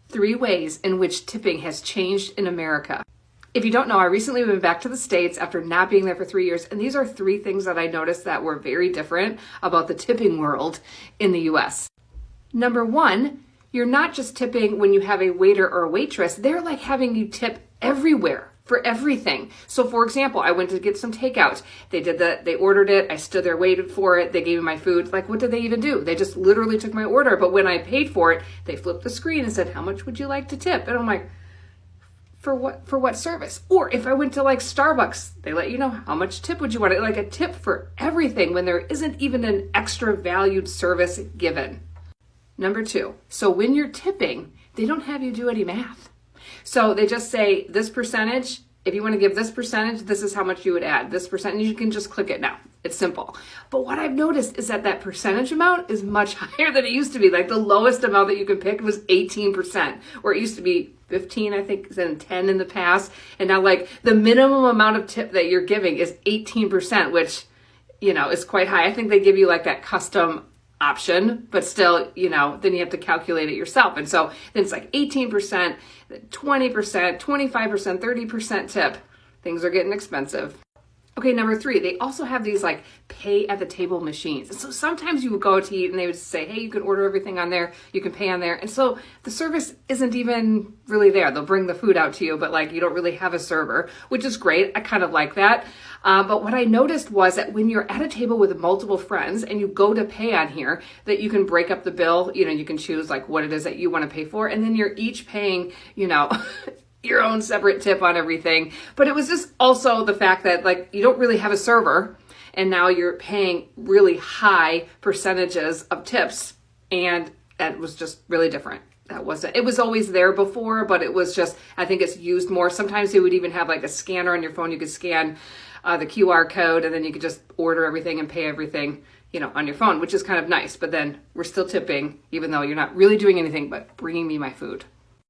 3 ways in which tipping has changed in America. If you don't know, I recently went back to the States after not being there for 3 years, and these are 3 things that I noticed that were very different about the tipping world in the US. Number 1, you're not just tipping when you have a waiter or a waitress, they're like having you tip everywhere for everything. So for example, I went to get some takeout. They ordered it, I stood there, waited for it, they gave me my food. Like, what did they even do? They just literally took my order, but when I paid for it, they flipped the screen and said, how much would you like to tip? And I'm like, for what service? Or if I went to like Starbucks, they let you know how much tip would you want, like a tip for everything when there isn't even an extra valued service given. Number 2, so when you're tipping, they don't have you do any math. So they just say this percentage, if you want to give this percentage, this is how much you would add. This percentage, you can just click it now. It's simple. But what I've noticed is that percentage amount is much higher than it used to be. Like the lowest amount that you could pick was 18%, or it used to be 15, I think, then 10 in the past. And now like the minimum amount of tip that you're giving is 18%, which, is quite high. I think they give you like that custom option, but still, then you have to calculate it yourself. And so then it's like 18%, 20%, 25%, 30% tip. Things are getting expensive. Okay, number 3, they also have these like pay at the table machines. And so sometimes you would go to eat and they would say, hey, you can order everything on there, you can pay on there. And so the service isn't even really there. They'll bring the food out to you, but like you don't really have a server, which is great. I kind of like that. But what I noticed was that when you're at a table with multiple friends and you go to pay on here, that you can break up the bill, you can choose like what it is that you want to pay for. And then you're each paying, your own separate tip on everything. But it was just also the fact that like you don't really have a server and now you're paying really high percentages of tips, and that was just really different. It was always there before, but it was just, I think it's used more. Sometimes they would even have like a scanner on your phone. You could scan the QR code and then you could just order everything and pay everything, on your phone, which is kind of nice. But then we're still tipping, even though you're not really doing anything but bringing me my food.